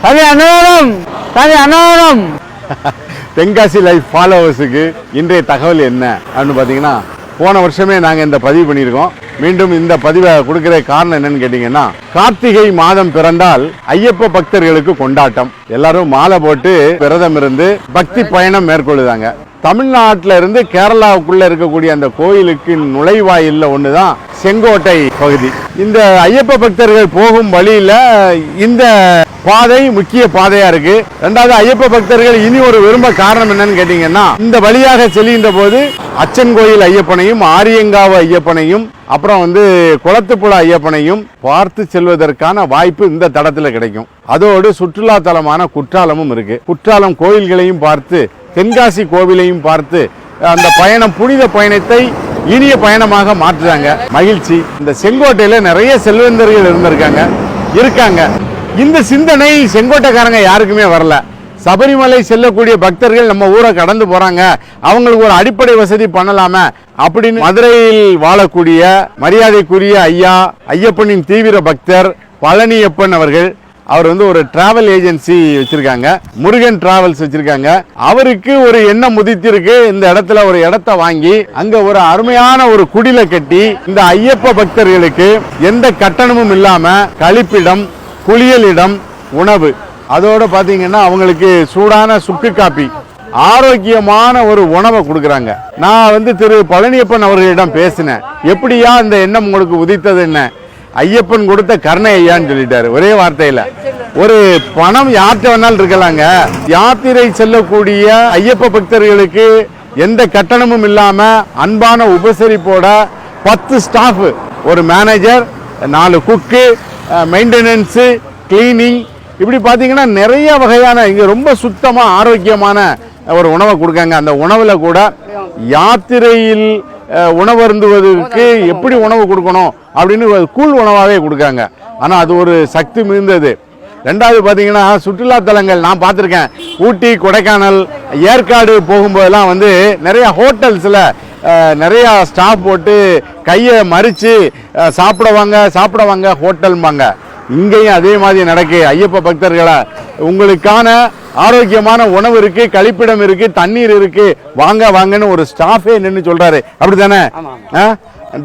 தனி அன்னதானம், தனி அன்னதானம். தென்காசி லைஃப் ஃபாலோவர்ஸுக்கு இன்றைய தகவல் என்ன அப்படின்னு பார்த்தீங்கன்னா, போன வருஷமே நாங்கள் இந்த பதிவு பண்ணியிருக்கோம். மீண்டும் இந்த பதிவை கொடுக்குற காரணம் என்னன்னு கேட்டிங்கன்னா, கார்த்திகை மாதம் பிறந்தால் ஐயப்ப பக்தர்களுக்கு கொண்டாட்டம். எல்லாரும் மாலை போட்டு விரதம் இருந்து பக்தி பயணம் மேற்கொள்ளுதாங்க. தமிழ்நாட்டில் இருந்து கேரளாவுக்குள்ள இருக்கக்கூடிய அந்த கோயிலுக்கு நுழைவாயில்ல ஒண்ணுதான் செங்கோட்டை பகுதி. இந்த ஐயப்ப பக்தர்கள் போகும் வழியில இந்த பாதை முக்கிய பாதையா இருக்கு. ரெண்டாவது, ஐயப்ப பக்தர்கள் இனி ஒரு விரும்ப காரணம் என்னன்னு கேட்டீங்கன்னா, இந்த வழியாக செல்கின்ற போது அச்சன் கோயில் ஐயப்பனையும், ஆரியங்காவு ஐயப்பனையும், அப்புறம் குளத்துப்புழ ஐயப்பனையும் பார்த்து செல்வதற்கான வாய்ப்பு இந்த தடத்துல கிடைக்கும். அதோடு சுற்றுலா தலமான குற்றாலமும் இருக்கு. குற்றாலம் கோயில்களையும் பார்த்து, தென்காசி கோவிலையும் பார்த்து அந்த பயணம், புனித பயணத்தை இனிய பயணமாக மாற்றுறாங்க. மகிழ்ச்சி. இந்த செங்கோட்டையில நிறைய செல்வந்தர்கள் இருக்காங்க. இந்த சிந்தனை செங்கோட்டைக்காரங்க யாருக்குமே வரல. சபரிமலை செல்லக்கூடிய பக்தர்கள் நம்ம ஊரை கடந்து போறாங்க, அவங்களுக்கு ஒரு அடிப்படை வசதி பண்ணலாமே அப்படின்னு மதுரையில் வாழக்கூடிய மரியாதைக்குரிய ஐயா, ஐயப்பனின் தீவிர பக்தர் பழனியப்பன் அவர்கள், அவர் ஒரு டிராவல் ஏஜென்சி வச்சிருக்காங்க, முருகன் டிராவல்ஸ் வச்சிருக்காங்க. அவருக்கு ஒரு எண்ணம் முதித்திருக்கு. இந்த இடத்துல ஒரு இடத்தை வாங்கி அங்க ஒரு அருமையான ஒரு குடிலை கட்டி இந்த ஐயப்ப பக்தர்களுக்கு எந்த கட்டணமும் இல்லாம கழிப்பிடம், குளியலிடம், உணவு, அதோட பாத்தீங்கன்னா அவங்களுக்கு சூடான சுக்கு காப்பி, ஆரோக்கியமான ஒரு உணவை கொடுக்குறாங்க. நான் திரு பழனியப்பன் அவர்களிடம் பேசினேன். எப்படியா இந்த எண்ணம் உங்களுக்கு உதித்தது என்ன? ஐயப்பன் கொடுத்த கருணை ஐயான்னு சொல்லிட்டாரு ஒரே வார்த்தையில. ஒரு பணம் யார்கிட்ட வேணாலும் இருக்கலாங்க. யாத்திரை செல்லக்கூடிய ஐயப்ப பக்தர்களுக்கு எந்த கட்டணமும் இல்லாம அன்பான உபசரிப்போட 10 ஸ்டாஃப், ஒரு மேனேஜர், 4 குக்கு, மெயின்டெனன்ஸ், கிளீனிங், இப்படி பார்த்தீங்கன்னா நிறைய வகையான இங்கே ரொம்ப சுத்தமாக ஆரோக்கியமான ஒரு உணவை கொடுக்காங்க. அந்த உணவில் கூட யாத்திரையில் உணவருந்துவதற்கு எப்படி உணவு கொடுக்கணும் அப்படின்னு கூழ் உணவாகவே கொடுக்காங்க. ஆனால் அது ஒரு சக்தி மிகுந்தது. ரெண்டாவது பார்த்தீங்கன்னா சுற்றுலா தலங்கள் நான் பார்த்துருக்கேன். ஊட்டி, கொடைக்கானல், ஏற்காடு போகும்போதெல்லாம் நிறைய ஹோட்டல்ஸில் நிறைய ஸ்டாஃப் போட்டு கையை மறித்து சாப்பிடுவாங்க ஹோட்டல்பாங்க. இங்கேயும் அதே மாதிரி நடக்கு. ஐயப்ப பக்தர்களை உங்களுக்கான ஆரோக்கியமான உணவு இருக்கு, கழிப்பிடம் இருக்கு, தண்ணீர் இருக்கு, வாங்கன்னு ஒரு ஸ்டாஃபே நின்று சொல்றாரு. அப்படித்தானே?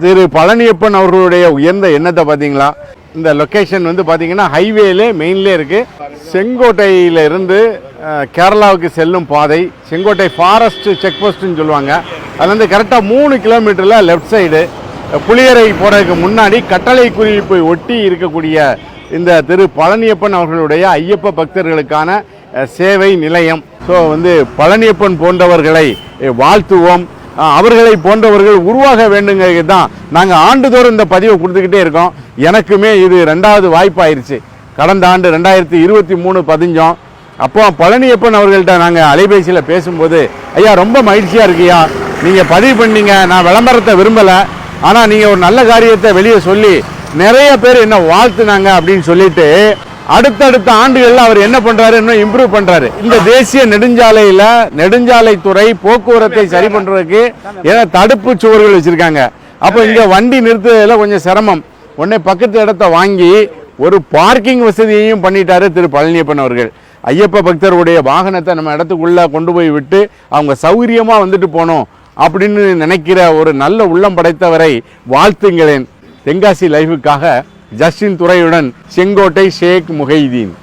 திரு பழனியப்பன் அவர்களுடைய உயர்ந்த எண்ணத்தை பார்த்தீங்களா? இந்த லொக்கேஷன் பார்த்தீங்கன்னா ஹைவேல மெயின்லே இருக்கு. செங்கோட்டையில இருந்து கேரளாவுக்கு செல்லும் பாதை, செங்கோட்டை ஃபாரஸ்ட் செக் போஸ்ட்னு சொல்லுவாங்க. அது கரெக்டாக 3 கிலோமீட்டர்ல லெஃப்ட் சைடு புளியரை போறதுக்கு முன்னாடி கட்டளை குறிப்பை ஒட்டி இருக்கக்கூடிய இந்த திரு பழனியப்பன் அவர்களுடைய ஐயப்ப பக்தர்களுக்கான சேவை நிலையம். ஸோ பழனியப்பன் போன்றவர்களை வாழ்த்துவோம். அவர்களை போன்றவர்கள் உருவாக வேண்டுங்கிறது தான் நாங்கள் ஆண்டுதோறும் இந்த பதிவை கொடுத்துக்கிட்டே இருக்கோம். எனக்குமே இது 2வது வாய்ப்பாயிருச்சு. கடந்த ஆண்டு 2023 பதிஞ்சோம். அப்போ பழனியப்பன் அவர்கள்ட்ட நாங்கள் அலைபேசியில் பேசும்போது, ஐயா ரொம்ப மகிழ்ச்சியாக இருக்குயா, நீங்கள் பதிவு பண்ணீங்க, நான் விளம்பரத்தை விரும்பலை, ஆனால் நீங்கள் ஒரு நல்ல காரியத்தை வெளியே சொல்லி நிறைய பேர் என்ன வாழ்த்துனாங்க அப்படின்னு சொல்லிட்டு அடுத்தடுத்த ஆண்டுகளில் அவர் என்ன பண்றாரு, இன்னும் இம்ப்ரூவ் பண்றாரு. இந்த தேசிய நெடுஞ்சாலைத்துறை போக்குவரத்தை சரி பண்றதுக்கு தடுப்பு சுவர்கள் வச்சிருக்காங்க. அப்போ இங்க வண்டி நிறுத்துறதுல கொஞ்சம் சிரமம். உடனே பக்கத்து இடத்த வாங்கி ஒரு பார்க்கிங் வசதியையும் பண்ணிட்டாரு திரு பழனியப்பன் அவர்கள். ஐயப்ப பக்தருடைய வாகனத்தை நம்ம இடத்துக்குள்ள கொண்டு போய் விட்டு அவங்க சௌகரியமா போனோம் அப்படின்னு நினைக்கிற ஒரு நல்ல உள்ளம் படைத்தவரை வாழ்த்துங்களேன். தென்காசி லைஃபுக்காக ஜஸ்டின் துரையுடன் செங்கோட்டை ஷேக் முஹைதீன்.